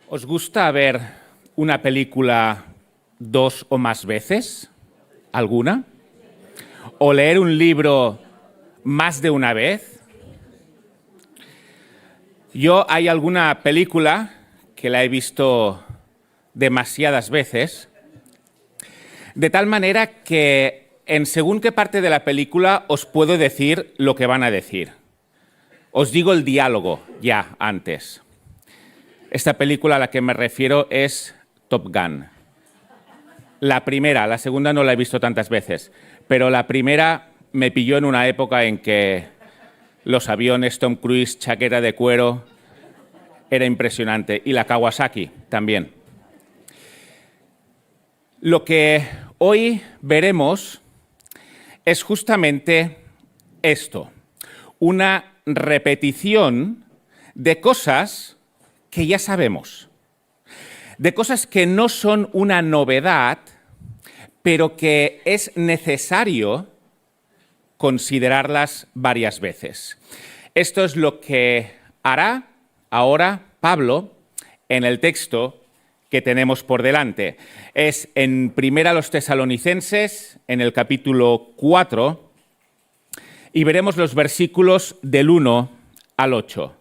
¿Os gusta ver una película 2 o más veces? ¿Alguna? ¿O leer un libro más de una vez? Yo hay alguna película que la he visto demasiadas veces, de tal manera que en según qué parte de la película os puedo decir lo que van a decir. Os digo el diálogo ya antes. Esta película a la que me refiero es Top Gun. La primera, la segunda no la he visto tantas veces, pero la primera me pilló en una época en que los aviones, Tom Cruise, chaqueta de cuero, era impresionante. Y la Kawasaki también. Lo que hoy veremos es justamente esto, una repetición de cosas que ya sabemos, de cosas que no son una novedad, pero que es necesario considerarlas varias veces. Esto es lo que hará ahora Pablo en el texto que tenemos por delante. Es en Primera a los Tesalonicenses, en el capítulo 4, y veremos los versículos del 1 al 8.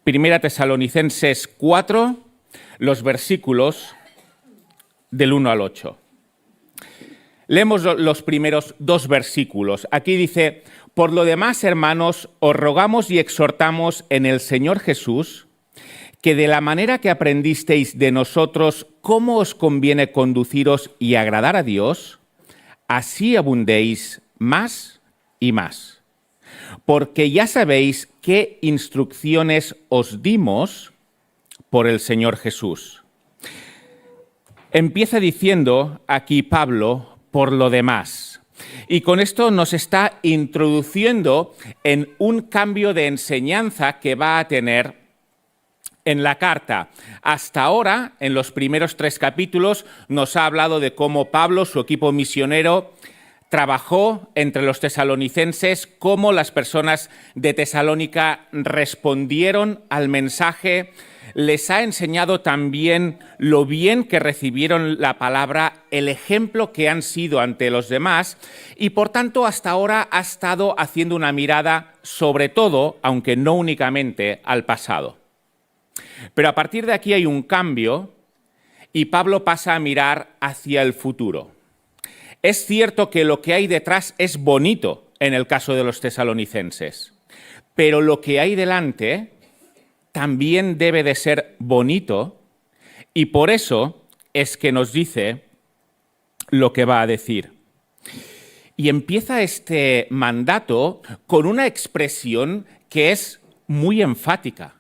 Primera Tesalonicenses 4, los versículos del 1 al 8. Leemos los primeros dos versículos. Aquí dice: por lo demás, hermanos, os rogamos y exhortamos en el Señor Jesús que de la manera que aprendisteis de nosotros cómo os conviene conduciros y agradar a Dios, así abundéis más y más. Porque ya sabéis qué instrucciones os dimos por el Señor Jesús. Empieza diciendo aquí Pablo, por lo demás. Y con esto nos está introduciendo en un cambio de enseñanza que va a tener en la carta. Hasta ahora, en los primeros 3 capítulos, nos ha hablado de cómo Pablo, su equipo misionero, trabajó entre los tesalonicenses, cómo las personas de Tesalónica respondieron al mensaje. Les ha enseñado también lo bien que recibieron la palabra, el ejemplo que han sido ante los demás, y por tanto hasta ahora ha estado haciendo una mirada sobre todo, aunque no únicamente, al pasado. Pero a partir de aquí hay un cambio y Pablo pasa a mirar hacia el futuro. Es cierto que lo que hay detrás es bonito en el caso de los tesalonicenses, pero lo que hay delante también debe de ser bonito, y por eso es que nos dice lo que va a decir. Y empieza este mandato con una expresión que es muy enfática,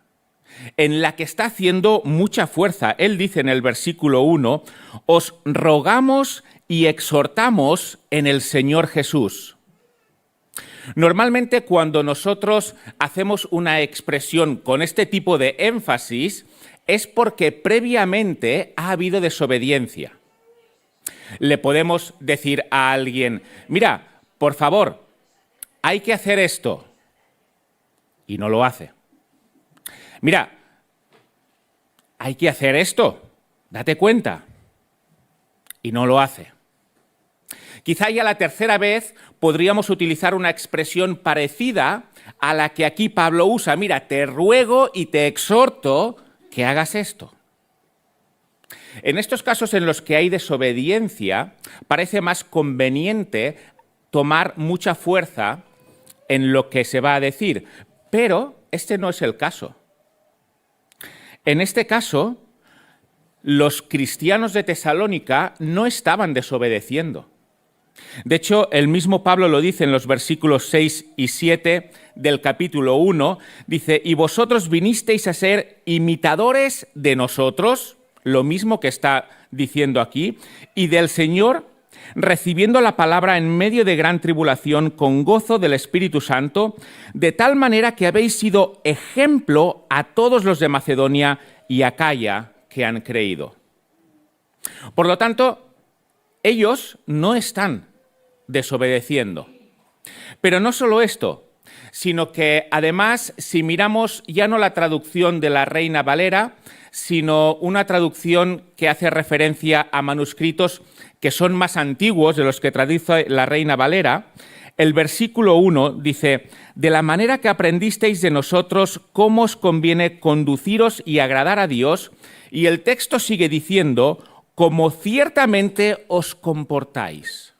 en la que está haciendo mucha fuerza. Él dice en el versículo 1, os rogamos y exhortamos en el Señor Jesús. Normalmente cuando nosotros hacemos una expresión con este tipo de énfasis es porque previamente ha habido desobediencia. Le podemos decir a alguien, mira, por favor, hay que hacer esto, y no lo hace. Mira, hay que hacer esto, date cuenta, y no lo hace. Quizá ya la tercera vez podríamos utilizar una expresión parecida a la que aquí Pablo usa. Mira, te ruego y te exhorto que hagas esto. En estos casos en los que hay desobediencia, parece más conveniente tomar mucha fuerza en lo que se va a decir, pero este no es el caso. En este caso, los cristianos de Tesalónica no estaban desobedeciendo. De hecho, el mismo Pablo lo dice en los versículos 6 y 7 del capítulo 1, dice, y vosotros vinisteis a ser imitadores de nosotros, lo mismo que está diciendo aquí, y del Señor, recibiendo la palabra en medio de gran tribulación con gozo del Espíritu Santo, de tal manera que habéis sido ejemplo a todos los de Macedonia y Acaya que han creído. Por lo tanto, ellos no están desobedeciendo. Pero no solo esto, sino que además, si miramos ya no la traducción de la Reina Valera, sino una traducción que hace referencia a manuscritos que son más antiguos de los que traduce la Reina Valera. El versículo 1 dice: de la manera que aprendisteis de nosotros cómo os conviene conduciros y agradar a Dios, y el texto sigue diciendo: como ciertamente os comportáis.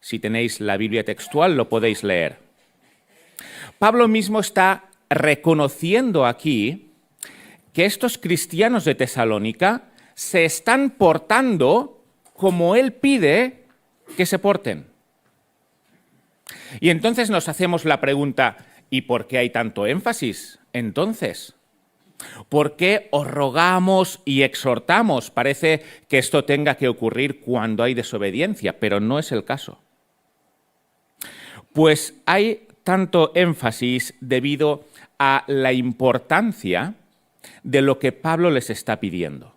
Si tenéis la Biblia textual, lo podéis leer. Pablo mismo está reconociendo aquí que estos cristianos de Tesalónica se están portando como él pide que se porten. Y entonces nos hacemos la pregunta: ¿y por qué hay tanto énfasis entonces? ¿Por qué os rogamos y exhortamos? Parece que esto tenga que ocurrir cuando hay desobediencia, pero no es el caso. Pues hay tanto énfasis debido a la importancia de lo que Pablo les está pidiendo.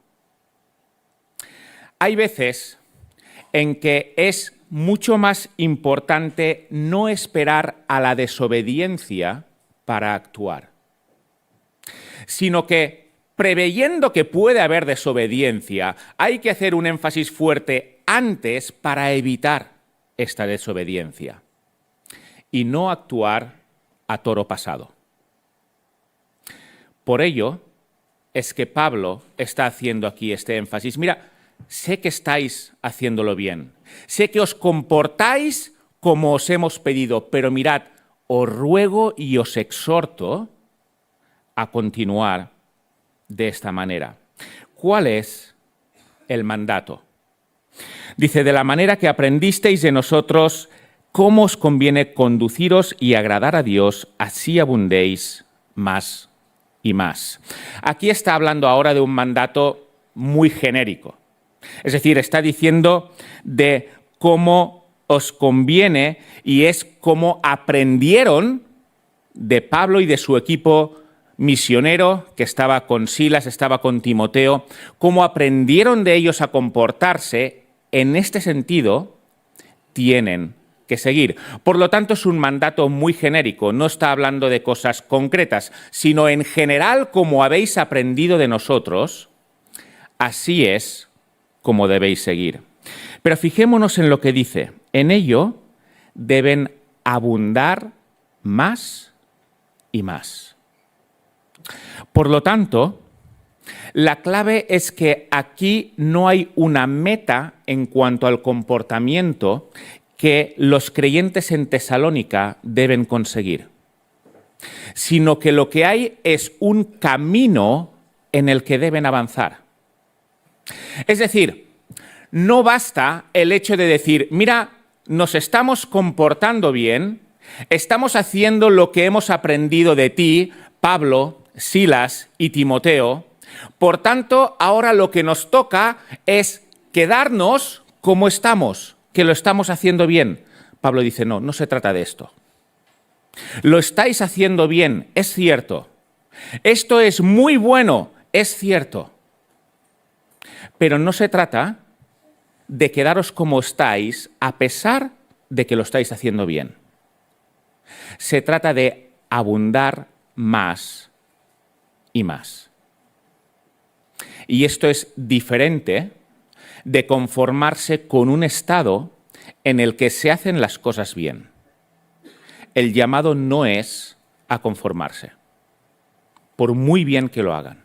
Hay veces en que es mucho más importante no esperar a la desobediencia para actuar, sino que, preveyendo que puede haber desobediencia, hay que hacer un énfasis fuerte antes para evitar esta desobediencia y no actuar a toro pasado. Por ello es que Pablo está haciendo aquí este énfasis. Mira, sé que estáis haciéndolo bien, sé que os comportáis como os hemos pedido, pero mirad, os ruego y os exhorto a continuar de esta manera. ¿Cuál es el mandato? Dice: de la manera que aprendisteis de nosotros cómo os conviene conduciros y agradar a Dios, así abundéis más y más. Aquí está hablando ahora de un mandato muy genérico. Es decir, está diciendo de cómo os conviene, y es cómo aprendieron de Pablo y de su equipo misionero, que estaba con Silas, estaba con Timoteo, cómo aprendieron de ellos a comportarse. En este sentido, tienen que seguir. Por lo tanto, es un mandato muy genérico, no está hablando de cosas concretas, sino en general, como habéis aprendido de nosotros, así es como debéis seguir. Pero fijémonos en lo que dice: en ello deben abundar más y más. Por lo tanto, la clave es que aquí no hay una meta en cuanto al comportamiento que los creyentes en Tesalónica deben conseguir, sino que lo que hay es un camino en el que deben avanzar. Es decir, no basta el hecho de decir: mira, nos estamos comportando bien, estamos haciendo lo que hemos aprendido de ti, Pablo, Silas y Timoteo, por tanto, ahora lo que nos toca es quedarnos como estamos, que lo estamos haciendo bien. Pablo dice: no, no se trata de esto. Lo estáis haciendo bien, es cierto. Esto es muy bueno, es cierto. Pero no se trata de quedaros como estáis a pesar de que lo estáis haciendo bien. Se trata de abundar más y más. Y esto es diferente de conformarse con un estado en el que se hacen las cosas bien. El llamado no es a conformarse, por muy bien que lo hagan.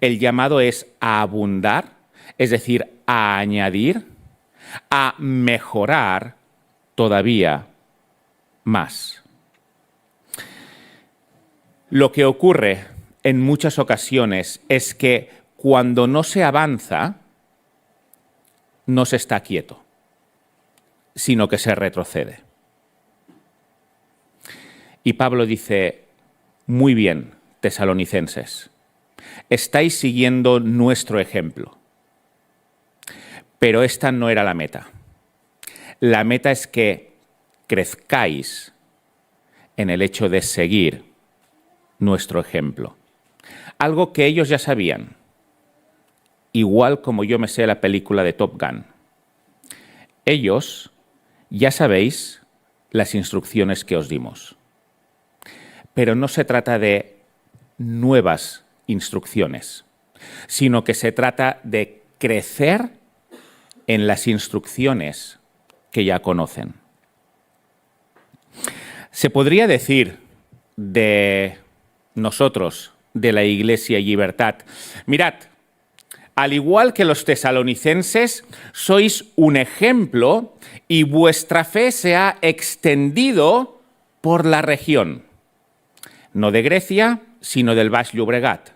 El llamado es a abundar, es decir, a añadir, a mejorar todavía más. Lo que ocurre en muchas ocasiones es que cuando no se avanza, no se está quieto, sino que se retrocede. Y Pablo dice: muy bien, tesalonicenses, estáis siguiendo nuestro ejemplo, pero esta no era la meta. La meta es que crezcáis en el hecho de seguir nuestro ejemplo. Algo que ellos ya sabían, igual como yo me sé la película de Top Gun. Ellos ya sabéis las instrucciones que os dimos. Pero no se trata de nuevas instrucciones, sino que se trata de crecer en las instrucciones que ya conocen. Se podría decir de nosotros, de la Iglesia Llibertat, mirad, al igual que los tesalonicenses, sois un ejemplo y vuestra fe se ha extendido por la región, no de Grecia, sino del Baix Llobregat.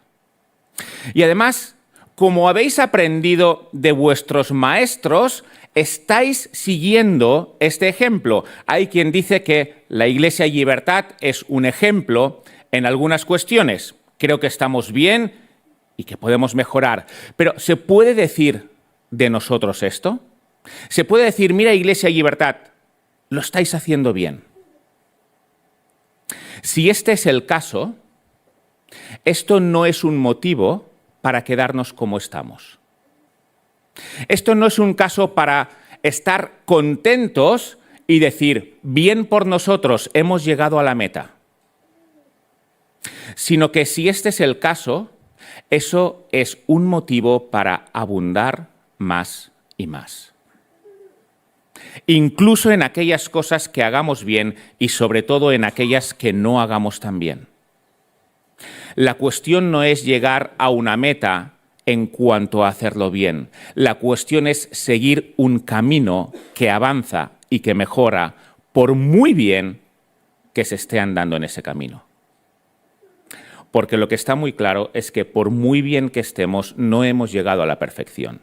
Y además, como habéis aprendido de vuestros maestros, estáis siguiendo este ejemplo. Hay quien dice que la Iglesia Llibertat es un ejemplo en algunas cuestiones. Creo que estamos bien y que podemos mejorar. Pero ¿se puede decir de nosotros esto? ¿Se puede decir, mira, Iglesia Llibertat, lo estáis haciendo bien? Si este es el caso, esto no es un motivo para quedarnos como estamos. Esto no es un caso para estar contentos y decir, bien por nosotros, hemos llegado a la meta. Sino que si este es el caso, eso es un motivo para abundar más y más. Incluso en aquellas cosas que hagamos bien y sobre todo en aquellas que no hagamos tan bien. La cuestión no es llegar a una meta en cuanto a hacerlo bien. La cuestión es seguir un camino que avanza y que mejora por muy bien que se esté andando en ese camino. Porque lo que está muy claro es que por muy bien que estemos, no hemos llegado a la perfección.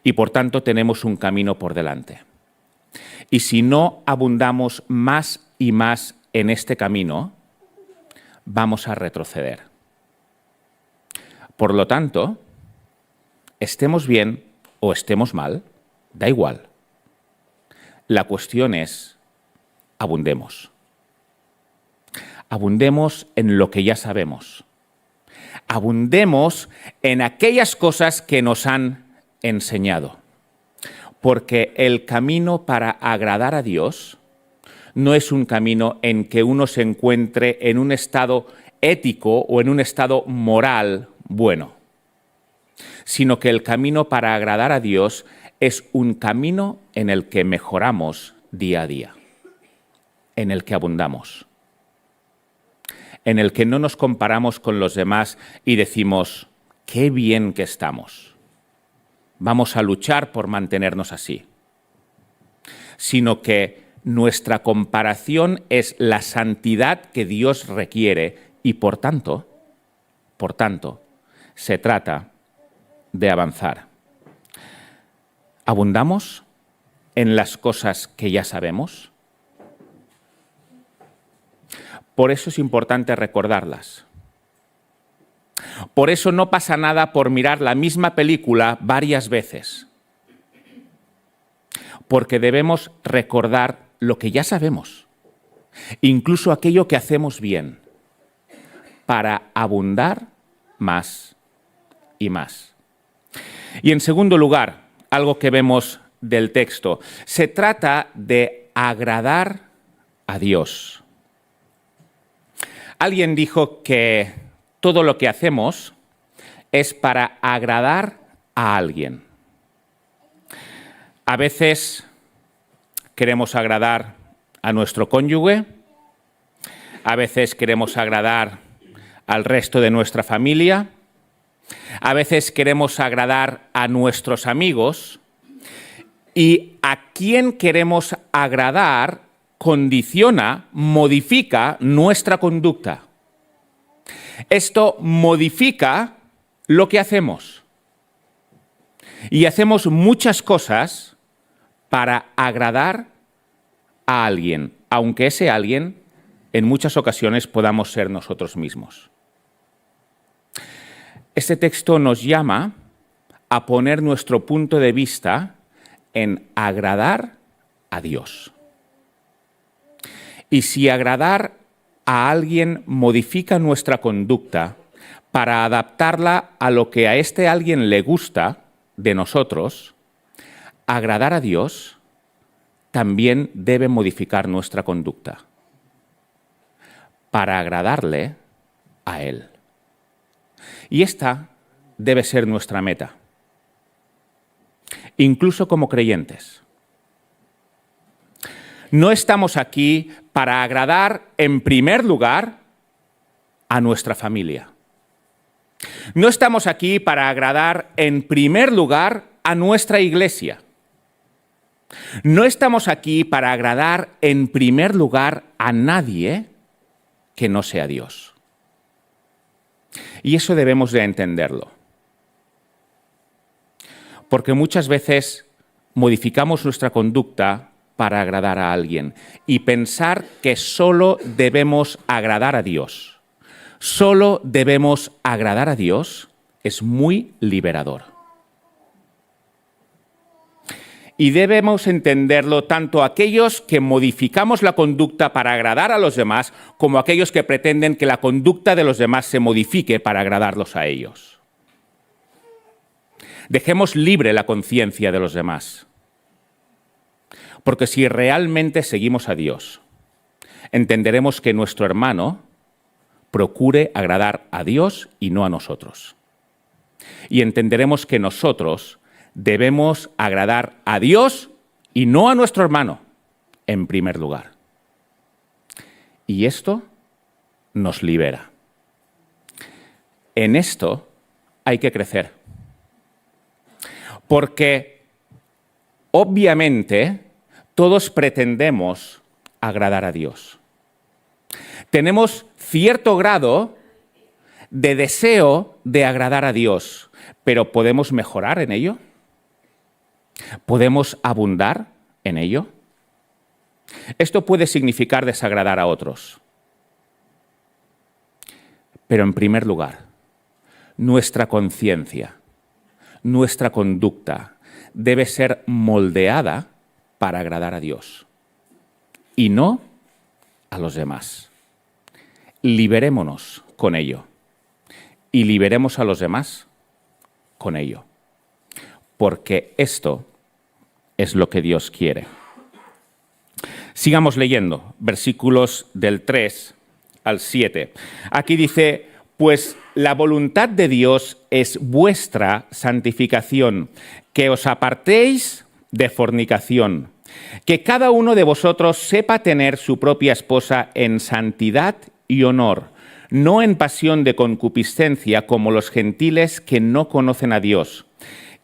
Y por tanto tenemos un camino por delante. Y si no abundamos más y más en este camino, vamos a retroceder. Por lo tanto, estemos bien o estemos mal, da igual. La cuestión es, abundemos. Abundemos en lo que ya sabemos. Abundemos en aquellas cosas que nos han enseñado. Porque el camino para agradar a Dios no es un camino en que uno se encuentre en un estado ético o en un estado moral bueno, sino que el camino para agradar a Dios es un camino en el que mejoramos día a día, en el que abundamos, en el que no nos comparamos con los demás y decimos, qué bien que estamos, vamos a luchar por mantenernos así, sino que nuestra comparación es la santidad que Dios requiere y por tanto, se trata de avanzar. ¿Abundamos en las cosas que ya sabemos? Por eso es importante recordarlas. Por eso no pasa nada por mirar la misma película varias veces. Porque debemos recordar lo que ya sabemos, incluso aquello que hacemos bien, para abundar más y más. Y en segundo lugar, algo que vemos del texto, se trata de agradar a Dios. Alguien dijo que todo lo que hacemos es para agradar a alguien. A veces queremos agradar a nuestro cónyuge, a veces queremos agradar al resto de nuestra familia, a veces queremos agradar a nuestros amigos y a quien queremos agradar condiciona, modifica nuestra conducta. Esto modifica lo que hacemos. Y hacemos muchas cosas para agradar a alguien, aunque ese alguien en muchas ocasiones podamos ser nosotros mismos. Este texto nos llama a poner nuestro punto de vista en agradar a Dios. Y si agradar a alguien modifica nuestra conducta para adaptarla a lo que a este alguien le gusta de nosotros, agradar a Dios también debe modificar nuestra conducta para agradarle a Él. Y esta debe ser nuestra meta, incluso como creyentes. No estamos aquí para agradar en primer lugar a nuestra familia. No estamos aquí para agradar en primer lugar a nuestra iglesia. No estamos aquí para agradar en primer lugar a nadie que no sea Dios. Y eso debemos de entenderlo. Porque muchas veces modificamos nuestra conducta para agradar a alguien y pensar que solo debemos agradar a Dios. Solo debemos agradar a Dios es muy liberador. Y debemos entenderlo tanto aquellos que modificamos la conducta para agradar a los demás, como aquellos que pretenden que la conducta de los demás se modifique para agradarlos a ellos. Dejemos libre la conciencia de los demás. Porque si realmente seguimos a Dios, entenderemos que nuestro hermano procure agradar a Dios y no a nosotros. Y entenderemos que nosotros debemos agradar a Dios y no a nuestro hermano, en primer lugar. Y esto nos libera. En esto hay que crecer. Porque, obviamente, todos pretendemos agradar a Dios. Tenemos cierto grado de deseo de agradar a Dios, pero ¿podemos mejorar en ello? ¿Podemos abundar en ello? Esto puede significar desagradar a otros. Pero en primer lugar, nuestra conciencia, nuestra conducta debe ser moldeada para agradar a Dios y no a los demás. Liberémonos con ello y liberemos a los demás con ello, porque esto es lo que Dios quiere. Sigamos leyendo, versículos del 3 al 7. Aquí dice: pues la voluntad de Dios es vuestra santificación, que os apartéis de fornicación, que cada uno de vosotros sepa tener su propia esposa en santidad y honor, no en pasión de concupiscencia como los gentiles que no conocen a Dios,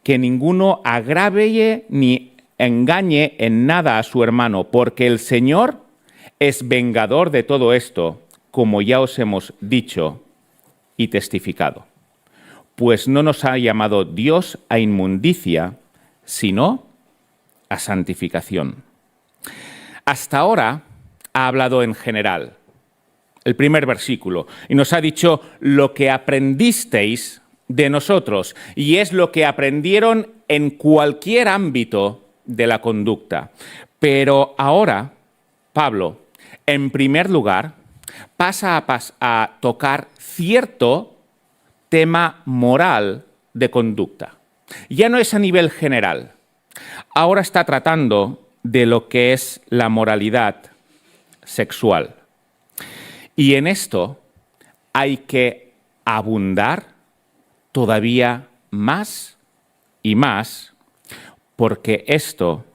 que ninguno agrave ni engañe en nada a su hermano, porque el Señor es vengador de todo esto, como ya os hemos dicho y testificado. Pues no nos ha llamado Dios a inmundicia, sino a santificación. Hasta ahora ha hablado en general, el primer versículo, y nos ha dicho lo que aprendisteis de nosotros, y es lo que aprendieron en cualquier ámbito de la conducta. Pero ahora, Pablo, en primer lugar, pasa a tocar cierto tema moral de conducta. Ya no es a nivel general. Ahora está tratando de lo que es la moralidad sexual. Y en esto hay que abundar todavía más y más, porque esto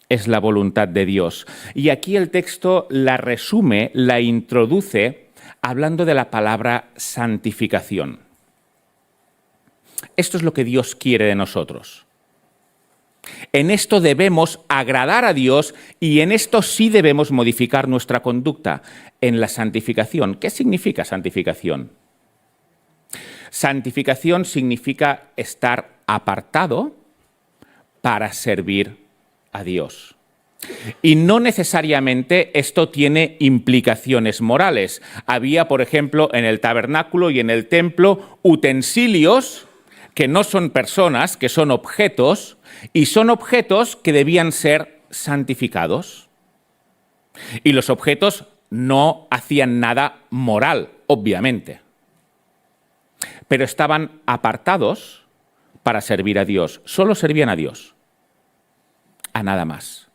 es la voluntad de Dios. Y aquí el texto la resume, la introduce, hablando de la palabra santificación. Esto es lo que Dios quiere de nosotros. En esto debemos agradar a Dios y en esto sí debemos modificar nuestra conducta, en la santificación. ¿Qué significa santificación? Santificación significa estar apartado para servir a Dios. Y no necesariamente esto tiene implicaciones morales. Había, por ejemplo, en el tabernáculo y en el templo utensilios que no son personas, que son objetos, y son objetos que debían ser santificados. Y los objetos no hacían nada moral, obviamente, pero estaban apartados para servir a Dios. Solo servían a Dios, a nada más.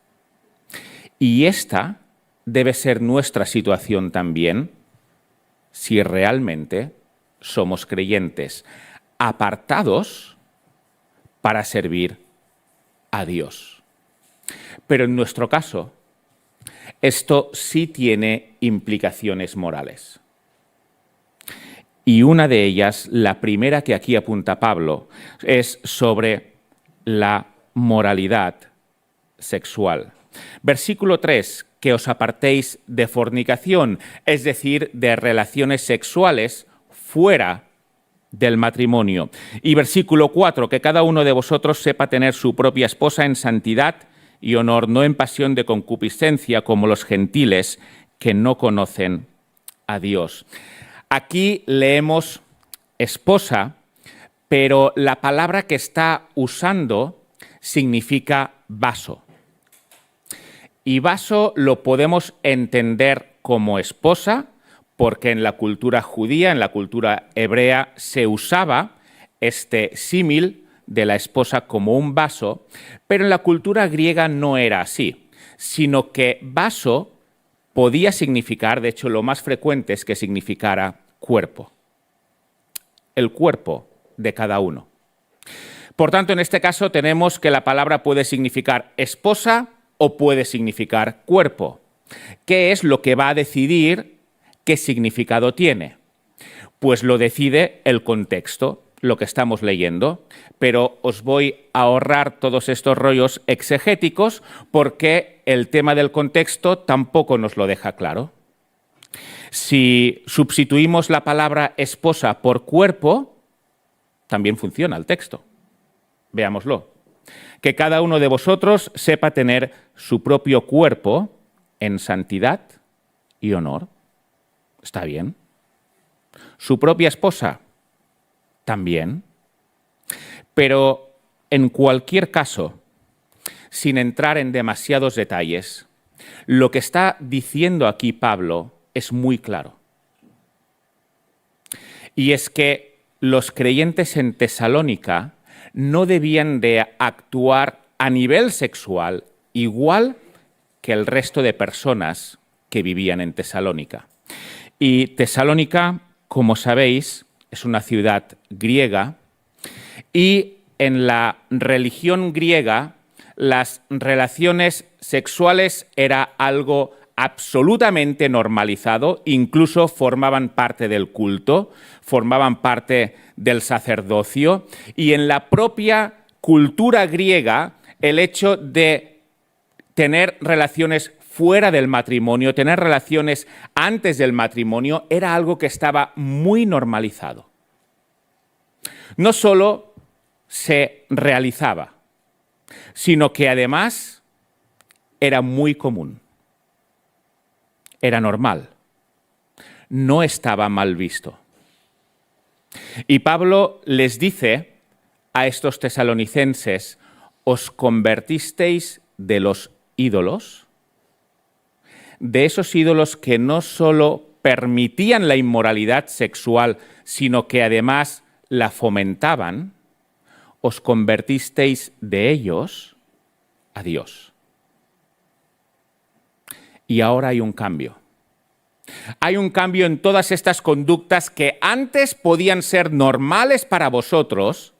Y esta debe ser nuestra situación también, si realmente somos creyentes, apartados para servir a Dios. Pero en nuestro caso, esto sí tiene implicaciones morales. Y una de ellas, la primera que aquí apunta Pablo, es sobre la moralidad sexual. Versículo 3, que os apartéis de fornicación, es decir, de relaciones sexuales fuera del matrimonio. Y versículo 4, que cada uno de vosotros sepa tener su propia esposa en santidad y honor, no en pasión de concupiscencia como los gentiles que no conocen a Dios. Aquí leemos esposa, pero la palabra que está usando significa vaso. Y vaso lo podemos entender como esposa, porque en la cultura judía, en la cultura hebrea, se usaba este símil de la esposa como un vaso, pero en la cultura griega no era así, sino que vaso podía significar, de hecho lo más frecuente es que significara cuerpo, el cuerpo de cada uno. Por tanto, en este caso tenemos que la palabra puede significar esposa o puede significar cuerpo. ¿Qué es lo que va a decidir qué significado tiene? Pues lo decide el contexto, lo que estamos leyendo, pero os voy a ahorrar todos estos rollos exegéticos porque el tema del contexto tampoco nos lo deja claro. Si sustituimos la palabra esposa por cuerpo, también funciona el texto. Veámoslo. Que cada uno de vosotros sepa tener su propio cuerpo en santidad y honor. Está bien. Su propia esposa, también. Pero en cualquier caso, sin entrar en demasiados detalles, lo que está diciendo aquí Pablo es muy claro. Y es que los creyentes en Tesalónica no debían de actuar a nivel sexual igual que el resto de personas que vivían en Tesalónica. Y Tesalónica, como sabéis, es una ciudad griega y en la religión griega las relaciones sexuales era algo absolutamente normalizado, incluso formaban parte del culto, formaban parte del sacerdocio, y en la propia cultura griega el hecho de tener relaciones fuera del matrimonio, tener relaciones antes del matrimonio, era algo que estaba muy normalizado. No solo se realizaba, sino que además era muy común. Era normal, no estaba mal visto. Y Pablo les dice a estos tesalonicenses, ¿os convertisteis de los ídolos? De esos ídolos que no solo permitían la inmoralidad sexual, sino que además la fomentaban, ¿os convertisteis de ellos a Dios? Y ahora hay un cambio. Hay un cambio en todas estas conductas que antes podían ser normales para vosotros,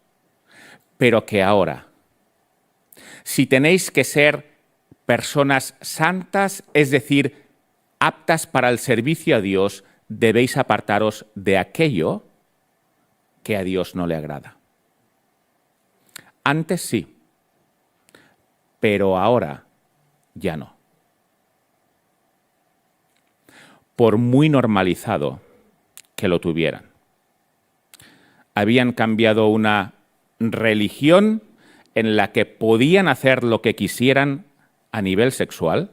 pero que ahora, si tenéis que ser personas santas, es decir, aptas para el servicio a Dios, debéis apartaros de aquello que a Dios no le agrada. Antes sí, pero ahora ya no. Por muy normalizado que lo tuvieran. Habían cambiado una religión en la que podían hacer lo que quisieran a nivel sexual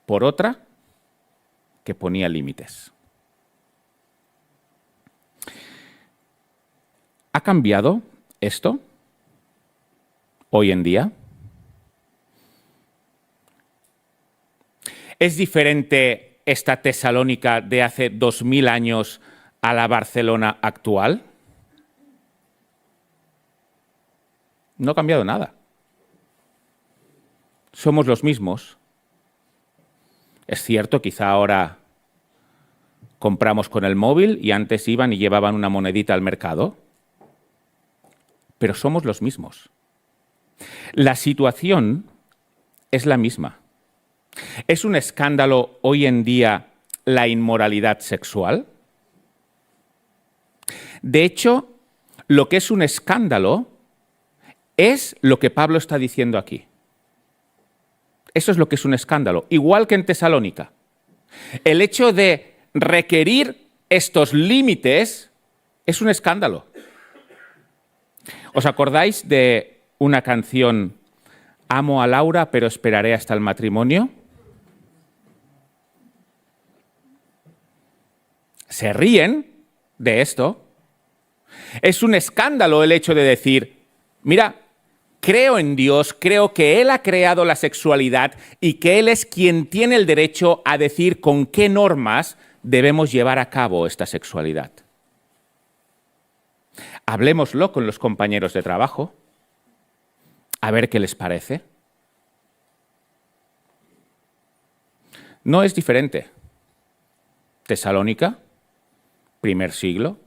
por otra que ponía límites. ¿Ha cambiado esto hoy en día? ¿Es diferente esta Tesalónica de hace 2000 años a la Barcelona actual? No ha cambiado nada. Somos los mismos. Es cierto, quizá ahora compramos con el móvil y antes iban y llevaban una monedita al mercado. Pero somos los mismos. La situación es la misma. ¿Es un escándalo hoy en día la inmoralidad sexual? De hecho, lo que es un escándalo es lo que Pablo está diciendo aquí. Eso es lo que es un escándalo, igual que en Tesalónica. El hecho de requerir estos límites es un escándalo. ¿Os acordáis de una canción, Amo a Laura, pero esperaré hasta el matrimonio? Se ríen de esto. Es un escándalo el hecho de decir, mira, creo en Dios, creo que Él ha creado la sexualidad y que Él es quien tiene el derecho a decir con qué normas debemos llevar a cabo esta sexualidad. Hablémoslo con los compañeros de trabajo, a ver qué les parece. No es diferente. Tesalónica, primer siglo.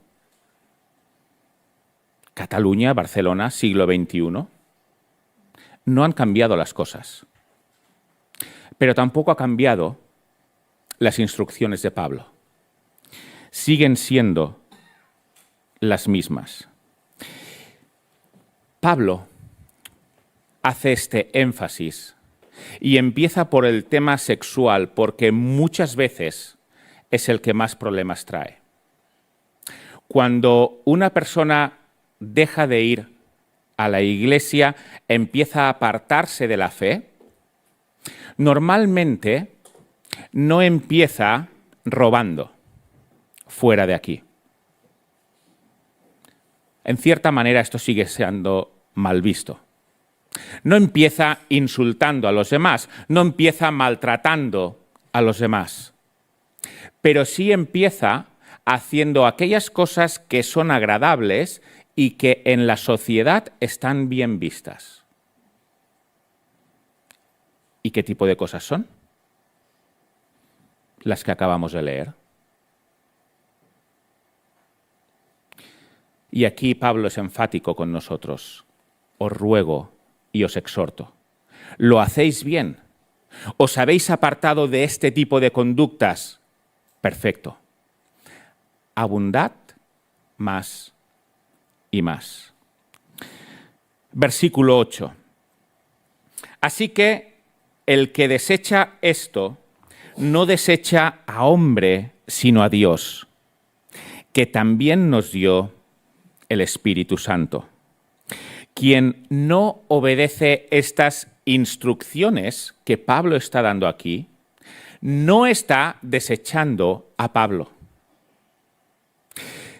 Cataluña, Barcelona, siglo XXI. No han cambiado las cosas. Pero tampoco ha cambiado las instrucciones de Pablo. Siguen siendo las mismas. Pablo hace este énfasis y empieza por el tema sexual porque muchas veces es el que más problemas trae. Cuando una persona deja de ir a la iglesia, empieza a apartarse de la fe, normalmente no empieza robando fuera de aquí. En cierta manera esto sigue siendo mal visto. No empieza insultando a los demás, no empieza maltratando a los demás, pero sí empieza haciendo aquellas cosas que son agradables y que en la sociedad están bien vistas. ¿Y qué tipo de cosas son? Las que acabamos de leer. Y aquí Pablo es enfático con nosotros. Os ruego y os exhorto. ¿Lo hacéis bien? ¿Os habéis apartado de este tipo de conductas? Perfecto. Abundad más y más. Versículo 8. Así que el que desecha esto, no desecha a hombre, sino a Dios, que también nos dio el Espíritu Santo. Quien no obedece estas instrucciones que Pablo está dando aquí, no está desechando a Pablo.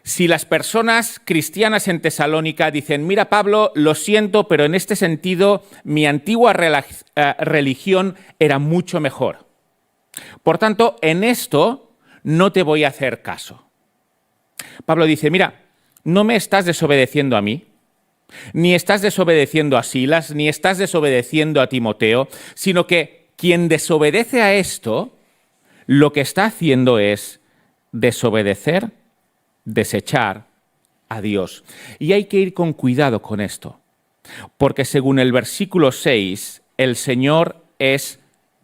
Si las personas cristianas en Tesalónica dicen, mira Pablo, lo siento, pero en este sentido mi antigua religión era mucho mejor. Por tanto, en esto no te voy a hacer caso. Pablo dice, mira, no me estás desobedeciendo a mí, ni estás desobedeciendo a Silas, ni estás desobedeciendo a Timoteo, sino que quien desobedece a esto, lo que está haciendo es desobedecer, desechar a Dios. Y hay que ir con cuidado con esto, porque según el versículo 6, el Señor es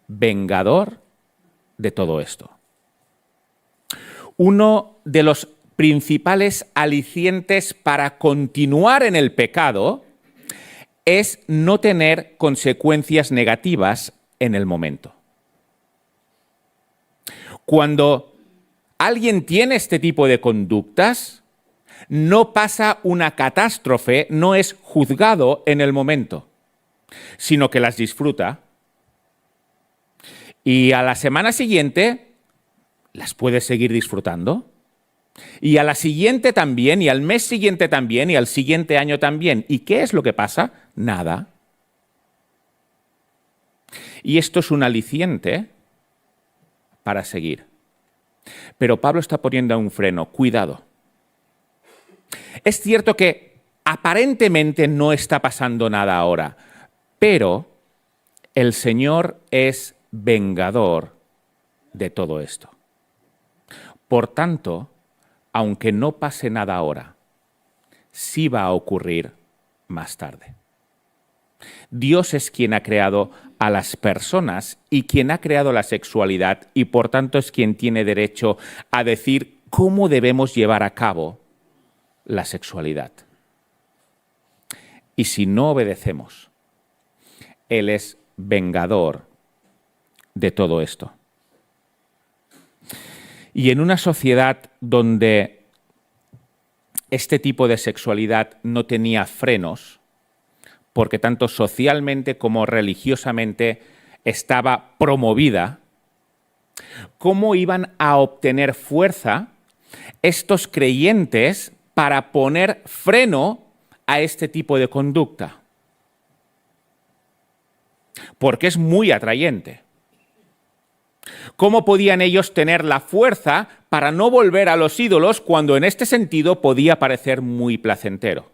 vengador de todo esto. Uno de los principales alicientes para continuar en el pecado es no tener consecuencias negativas en el momento. Cuando alguien tiene este tipo de conductas, no pasa una catástrofe, no es juzgado en el momento, sino que las disfruta y a la semana siguiente las puede seguir disfrutando. Y a la siguiente también, y al mes siguiente también, y al siguiente año también. ¿Y qué es lo que pasa? Nada. Y esto es un aliciente para seguir. Pero Pablo está poniendo un freno. Cuidado. Es cierto que aparentemente no está pasando nada ahora, pero el Señor es vengador de todo esto. Por tanto, aunque no pase nada ahora, sí va a ocurrir más tarde. Dios es quien ha creado a las personas y quien ha creado la sexualidad y por tanto es quien tiene derecho a decir cómo debemos llevar a cabo la sexualidad. Y si no obedecemos, Él es vengador de todo esto. Y en una sociedad donde este tipo de sexualidad no tenía frenos, porque tanto socialmente como religiosamente estaba promovida, ¿cómo iban a obtener fuerza estos creyentes para poner freno a este tipo de conducta? Porque es muy atrayente. ¿Cómo podían ellos tener la fuerza para no volver a los ídolos cuando en este sentido podía parecer muy placentero?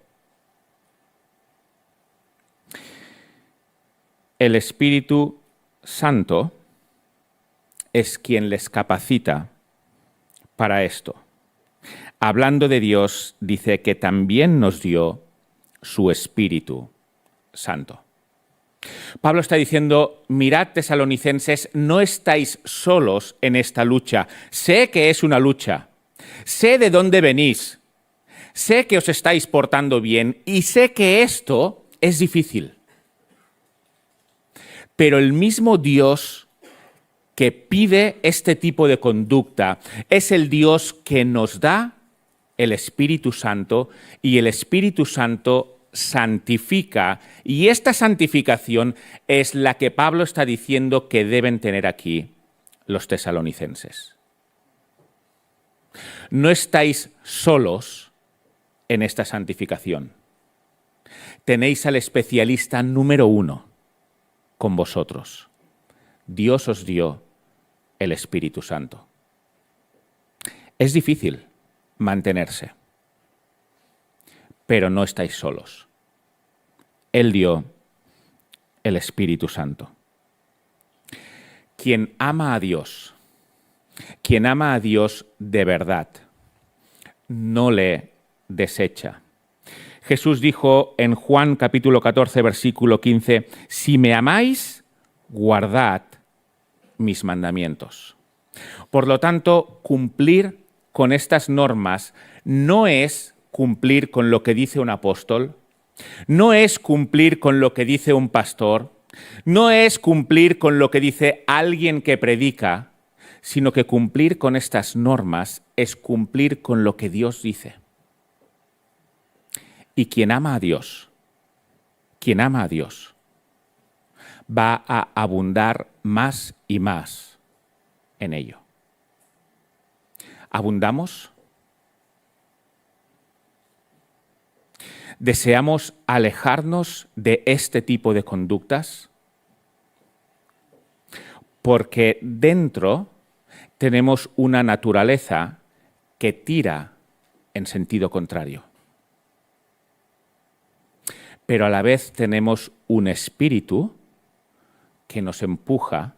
El Espíritu Santo es quien les capacita para esto. Hablando de Dios, dice que también nos dio su Espíritu Santo. Pablo está diciendo, mirad, tesalonicenses, no estáis solos en esta lucha. Sé que es una lucha. Sé de dónde venís. Sé que os estáis portando bien y sé que esto es difícil. Pero el mismo Dios que pide este tipo de conducta es el Dios que nos da el Espíritu Santo y el Espíritu Santo santifica, y esta santificación es la que Pablo está diciendo que deben tener aquí los tesalonicenses. No estáis solos en esta santificación. Tenéis al especialista número 1 con vosotros. Dios os dio el Espíritu Santo. Es difícil mantenerse, pero no estáis solos. Él dio el Espíritu Santo. Quien ama a Dios de verdad, no le desecha. Jesús dijo en Juan capítulo 14, versículo 15, si me amáis, guardad mis mandamientos. Por lo tanto, cumplir con estas normas no es cumplir con lo que dice un apóstol, no es cumplir con lo que dice un pastor, no es cumplir con lo que dice alguien que predica, sino que cumplir con estas normas es cumplir con lo que Dios dice. Y quien ama a Dios, va a abundar más y más en ello. ¿Abundamos? ¿Deseamos alejarnos de este tipo de conductas? Porque dentro tenemos una naturaleza que tira en sentido contrario. Pero a la vez tenemos un espíritu que nos empuja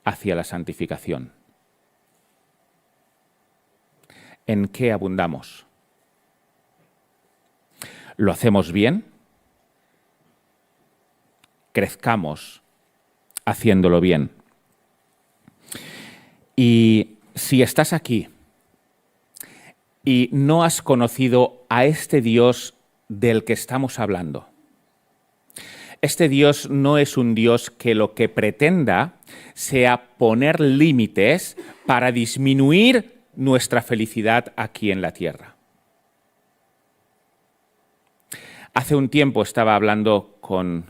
hacia la santificación. ¿En qué abundamos? ¿Lo hacemos bien? Crezcamos haciéndolo bien. Y si estás aquí y no has conocido a este Dios del que estamos hablando, este Dios no es un Dios que lo que pretenda sea poner límites para disminuir nuestra felicidad aquí en la tierra. Hace un tiempo estaba hablando con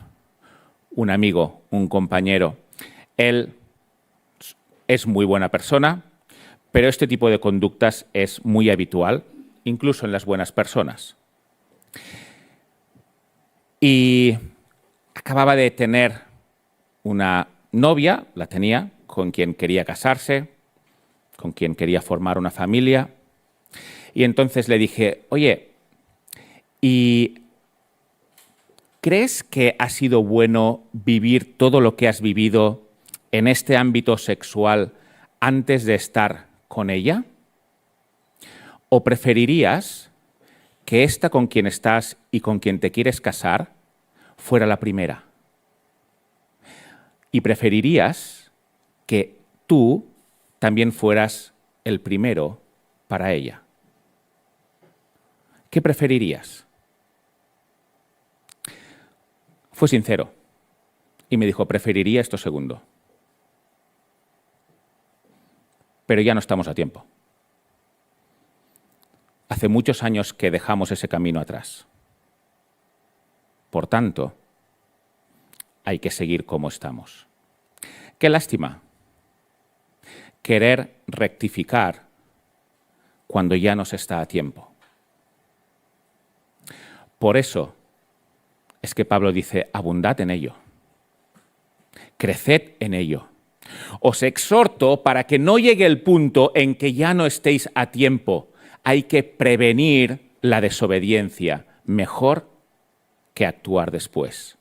un amigo, un compañero. Él es muy buena persona, pero este tipo de conductas es muy habitual, incluso en las buenas personas. Y acababa de tener una novia, la tenía, con quien quería casarse, con quien quería formar una familia. Y entonces le dije, oye, ¿y crees que ha sido bueno vivir todo lo que has vivido en este ámbito sexual antes de estar con ella? ¿O preferirías que esta con quien estás y con quien te quieres casar fuera la primera? ¿Y preferirías que tú también fueras el primero para ella? ¿Qué preferirías? Fue sincero y me dijo, preferiría esto segundo. Pero ya no estamos a tiempo. Hace muchos años que dejamos ese camino atrás. Por tanto, hay que seguir como estamos. Qué lástima querer rectificar cuando ya no se está a tiempo. Por eso es que Pablo dice, abundad en ello, creced en ello. Os exhorto para que no llegue el punto en que ya no estéis a tiempo. Hay que prevenir la desobediencia mejor que actuar después.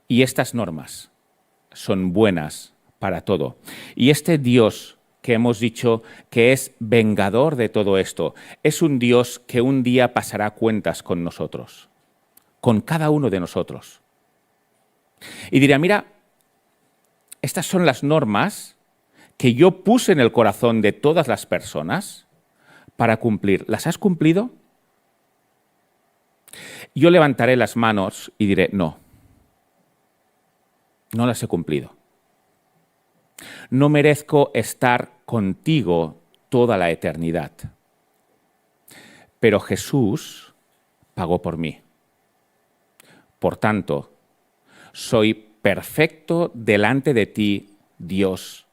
Y estas normas son buenas para todo. Y este Dios que hemos dicho que es vengador de todo esto, es un Dios que un día pasará cuentas con nosotros, con cada uno de nosotros. Y dirá, mira, estas son las normas que yo puse en el corazón de todas las personas para cumplir. ¿Las has cumplido? Yo levantaré las manos y diré, no, no las he cumplido. No merezco estar contigo toda la eternidad. Pero Jesús pagó por mí. Por tanto, soy perfecto delante de ti, Dios,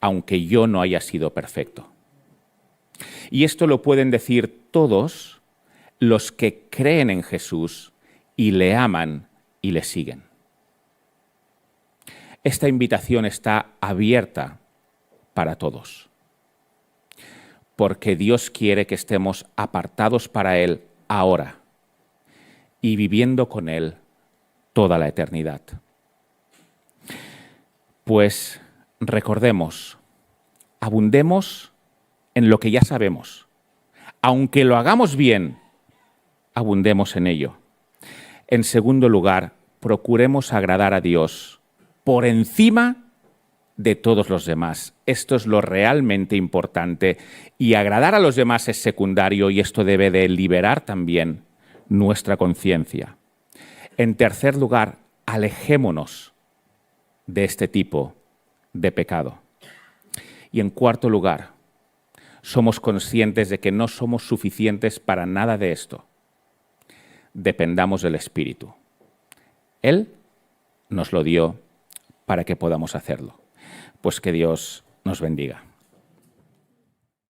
aunque yo no haya sido perfecto. Y esto lo pueden decir todos los que creen en Jesús y le aman y le siguen. Esta invitación está abierta para todos, porque Dios quiere que estemos apartados para Él ahora y viviendo con Él toda la eternidad. Pues recordemos, abundemos en lo que ya sabemos. Aunque lo hagamos bien, abundemos en ello. En segundo lugar, procuremos agradar a Dios por encima de todos los demás. Esto es lo realmente importante y agradar a los demás es secundario y esto debe de liberar también nuestra conciencia. En tercer lugar, alejémonos de este tipo de pecado. Y en cuarto lugar, somos conscientes de que no somos suficientes para nada de esto. Dependamos del Espíritu. Él nos lo dio para que podamos hacerlo. Pues que Dios nos bendiga.